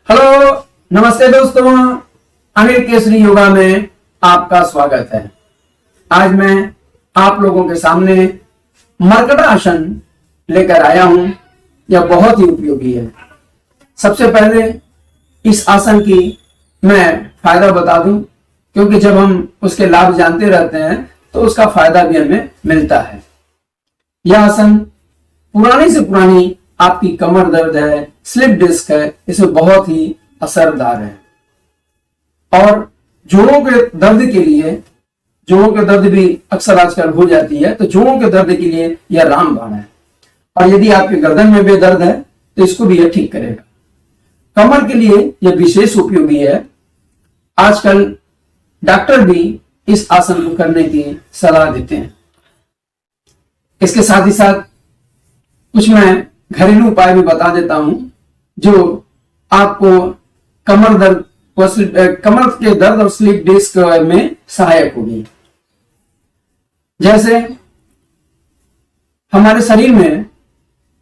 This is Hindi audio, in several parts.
हेलो, नमस्ते दोस्तों। अनिल केसरी योगा में आपका स्वागत है। आज मैं आप लोगों के सामने मर्कट आसन लेकर आया हूं। यह बहुत ही उपयोगी है। सबसे पहले इस आसन की मैं फायदा बता दूं, क्योंकि जब हम उसके लाभ जानते रहते हैं तो उसका फायदा भी हमें मिलता है। यह आसन पुरानी से पुरानी आपकी कमर दर्द है, स्लिप डिस्क है, इसमें बहुत ही असरदार है। और जोड़ों के दर्द के लिए, जोड़ों के दर्द भी अक्सर आजकल हो जाती है, तो जोड़ों के दर्द के लिए यह रामबाण है। और यदि आपके गर्दन में भी दर्द है तो इसको भी यह ठीक करेगा। कमर के लिए यह विशेष उपयोगी है। आजकल डॉक्टर भी इस आसन को करने की सलाह देते हैं। इसके साथ ही साथ कुछ मैं घरेलू उपाय भी बता देता हूं, जो आपको कमर के दर्द और स्लिप डिस्क में सहायक होगी। जैसे हमारे शरीर में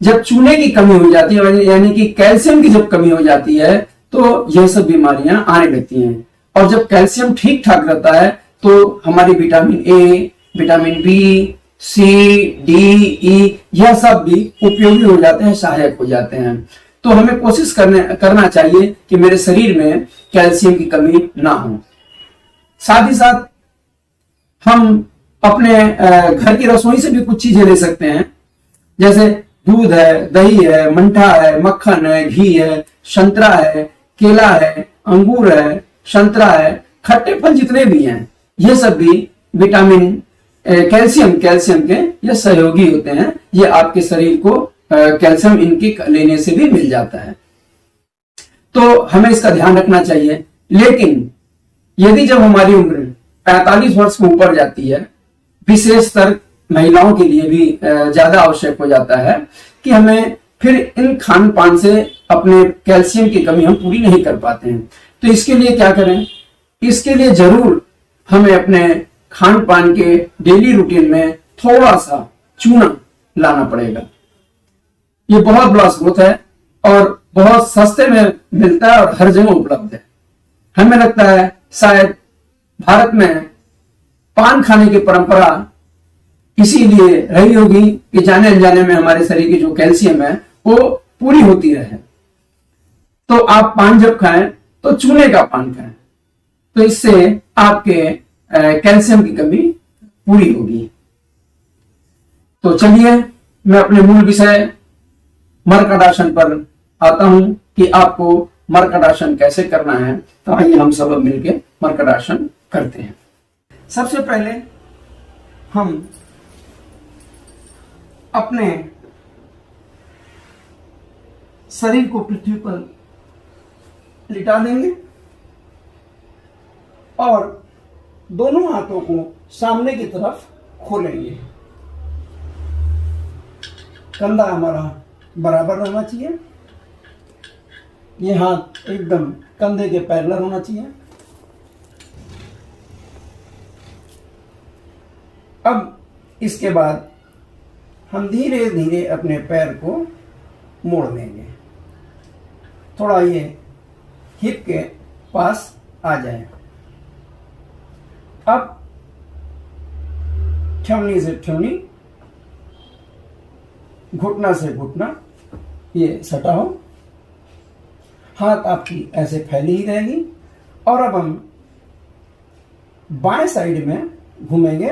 जब चूने की कमी हो जाती है, यानी कि कैल्शियम की जब कमी हो जाती है, तो यह सब बीमारियां आने लगती हैं। और जब कैल्शियम ठीक ठाक रहता है तो हमारी vitamin A, vitamin B, C, D, E यह सब भी उपयोगी हो जाते हैं, सहायक हो जाते हैं। तो हमें कोशिश करना चाहिए कि मेरे शरीर में कैल्शियम की कमी ना हो। साथ ही साथ हम अपने घर की रसोई से भी कुछ चीजें ले सकते हैं। जैसे दूध है, दही है, मट्ठा है, मक्खन है, घी है, संतरा है, केला है, अंगूर है, संतरा है, खट्टे फल जितने भी हैं, ये सब भी विटामिन कैल्शियम के ये सहयोगी होते हैं। ये आपके शरीर को कैल्शियम इनके लेने से भी मिल जाता है। तो हमें इसका ध्यान रखना चाहिए। लेकिन यदि जब हमारी उम्र 45 वर्ष के ऊपर जाती है, विशेषतर महिलाओं के लिए भी ज्यादा आवश्यक हो जाता है कि हमें फिर इन खान पान से अपने कैल्शियम की कमी हम पूरी नहीं कर पाते हैं। तो इसके लिए क्या करें? इसके लिए जरूर हमें अपने खान पान के डेली रूटीन में थोड़ा सा चूना लाना पड़ेगा। ये बहुत बड़ा स्रोत है और बहुत सस्ते में मिलता है और हर जगह उपलब्ध है। हमें लगता है शायद भारत में पान खाने की परंपरा इसीलिए रही होगी कि जाने अनजाने में हमारे शरीर की जो कैल्शियम है वो पूरी होती रहे। तो आप पान जब खाएं तो चूने का पान खाएं, तो इससे आपके कैल्शियम की कमी पूरी होगी। तो चलिए मैं अपने मूल विषय मर्कट आसन पर आता हूं कि आपको मर्कट आसन कैसे करना है। तो आइए हम सब मिलकर मर्कट आसन करते हैं। सबसे पहले हम अपने शरीर को पृथ्वी पर लिटा देंगे और दोनों हाथों को सामने की तरफ खोलेंगे। कंधा हमारा बराबर रहना चाहिए। ये हाथ एकदम कंधे के पैरेलल होना चाहिए। अब इसके बाद हम धीरे धीरे अपने पैर को मोड़ लेंगे। थोड़ा ये हिप के पास आ जाए। अब ठेवनी से ठेवनी, घुटना से घुटना ये सटा हो। हाथ आपकी ऐसे फैली ही रहेगी। और अब हम बाएं साइड में घूमेंगे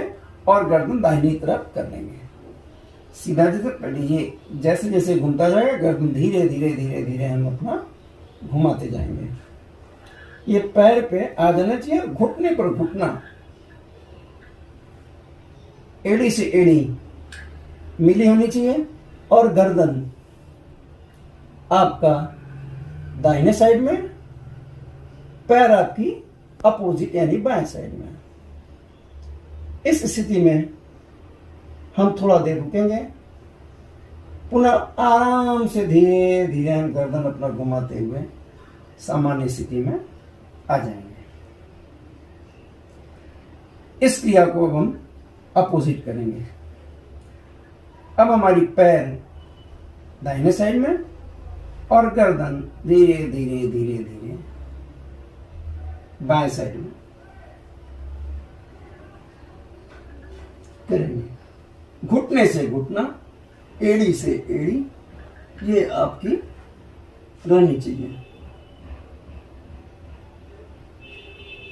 और गर्दन दाहिनी तरफ कर लेंगे। सीधा ये जैसे जैसे घूमता जाएगा, गर्दन धीरे धीरे धीरे धीरे हम अपना घुमाते जाएंगे। ये पैर पे आ जाना चाहिए, घुटने पर घुटना, एड़ी से एड़ी मिली होनी चाहिए। और गर्दन आपका दाहिने साइड में, पैर आपकी अपोजिट यानी बाएं साइड में। इस स्थिति में हम थोड़ा देर रुकेंगे। पुनः आराम से धीरे धीरे हम गर्दन अपना घुमाते हुए सामान्य स्थिति में आ जाएंगे। इस क्रिया को अब हम अपोजिट करेंगे। अब हमारी पैर दाहिने साइड में, और गर्दन धीरे धीरे धीरे धीरे बाएं साइड में करेंगे। घुटने से घुटना, एड़ी से एड़ी, ये आपकी रहनी चाहिए।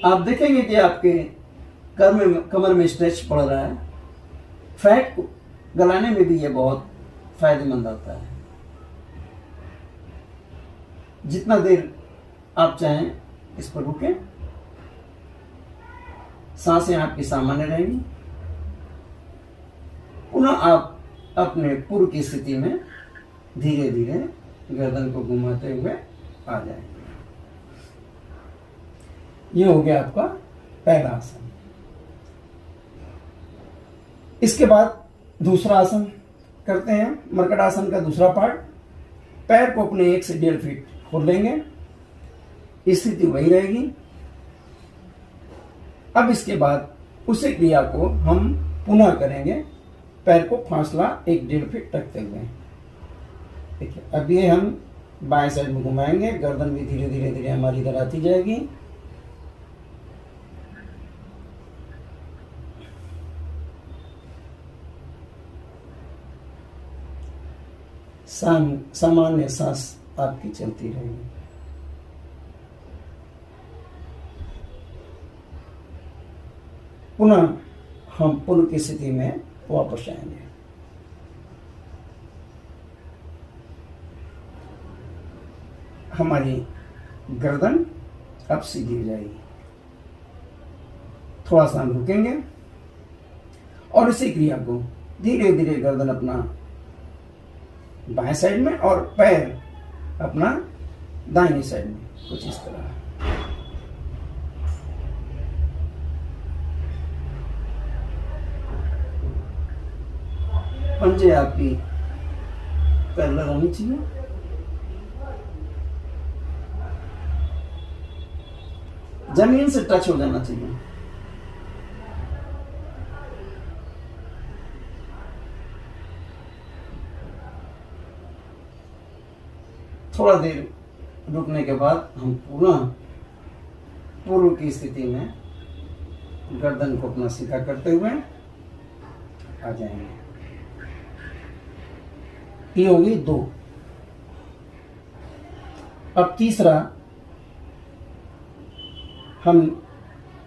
आप देखेंगे कि आपके कमर में स्ट्रेच पड़ रहा है। फैट को गलाने में भी ये बहुत फायदेमंद होता है। जितना देर आप चाहें इस पर रुकें, सांसें आपकी सामान्य रहेंगी। पुनः आप अपने पूर्व की स्थिति में धीरे धीरे गर्दन को घुमाते हुए आ जाएंगे। ये हो गया आपका पहला आसन। इसके बाद दूसरा आसन करते हैं, मर्कट आसन का दूसरा पार्ट। पैर को अपने 1 से 1.5 फीट खोल लेंगे, स्थिति वही रहेगी। अब इसके बाद उसी क्रिया को हम पुनः करेंगे, पैर को फासला 1-1.5 फीट रखते हुए। देखिए, अब ये हम बाएं साइड में घुमाएंगे, गर्दन भी धीरे धीरे धीरे हमारी इधर आती जाएगी। सामान्य सांस आपकी चलती रहेगी। पुनः हम पूर्व की स्थिति में वापस आएंगे। हमारी गर्दन अब सीधी हो जाएगी। थोड़ा सा हम रुकेंगे और इसी क्रिया को धीरे धीरे गर्दन अपना बाएं साइड में और पैर अपना दाहिनी साइड में, कुछ इस तरह। पंजे आपकी पैरेलल होनी चाहिए। जमीन से टच हो जाना चाहिए। थोड़ा देर रुकने के बाद हम पुनः पूर्व की स्थिति में गर्दन को अपना सीधा करते हुए आ जाएंगे। ये होगी 2। अब तीसरा हम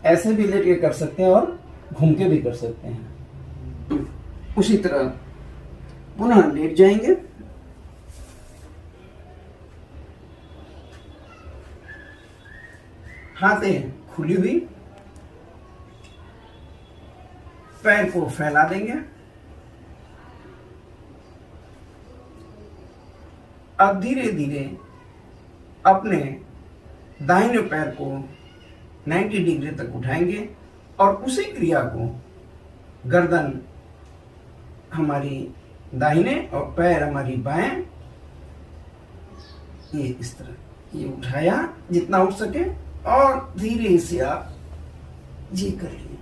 ऐसे भी लेट के कर सकते हैं और घूम के भी कर सकते हैं। उसी तरह पुनः लेट जाएंगे, हाथें खुली हुई, पैर को फैला देंगे। अब धीरे धीरे अपने दाहिने पैर को 90 डिग्री तक उठाएंगे और उसी क्रिया को गर्दन हमारी दाहिने और पैर हमारी बाएं, ये इस तरह ये उठाया जितना उठ सके और धीरे से आप जी कर लिए।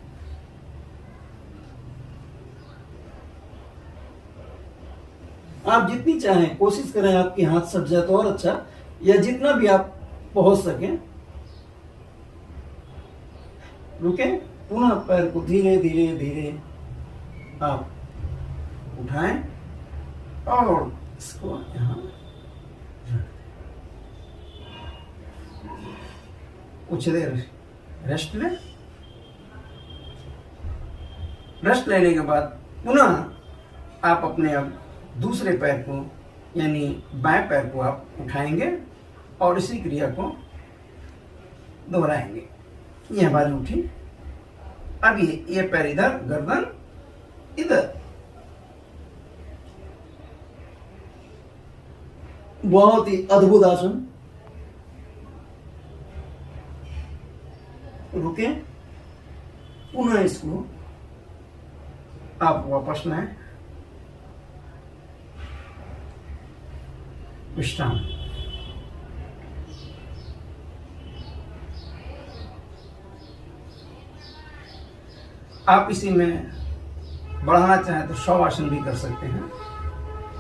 आप जितनी चाहें कोशिश करें आपके हाथ सट जाए तो और अच्छा, या जितना भी आप पहुंच सके। रुके, पुनः पैर को धीरे धीरे धीरे आप उठाएं और इसको यहां कुछ देर रेस्ट लें। रेस्ट लेने के बाद पुनः आप अपने अब दूसरे पैर को यानी बाएं पैर को आप उठाएंगे और इसी क्रिया को दोहराएंगे। ये हमारी उठी। अब ये पैर इधर, गर्दन इधर। बहुत ही अद्भुत आसन। रुके, पुनः इसको आप वापस लाएं। विश्राम। आप इसी में बढ़ाना चाहें तो शव आसन भी कर सकते हैं।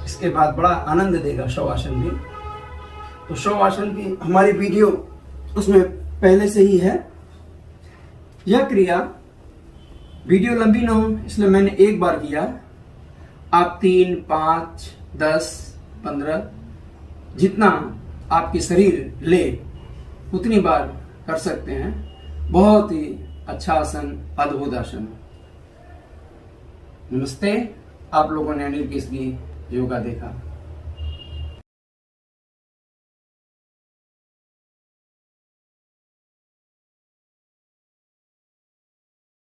इसके बाद बड़ा आनंद देगा शव आसन भी। तो शवासन की हमारी वीडियो उसमें पहले से ही है। यह क्रिया वीडियो लंबी ना हो इसलिए मैंने एक बार किया। आप 3, 5, 10, 15 जितना आपके शरीर ले उतनी बार कर सकते हैं। बहुत ही अच्छा आसन, अद्भुत आसन। नमस्ते, आप लोगों ने अनिल केसरी योगा देखा।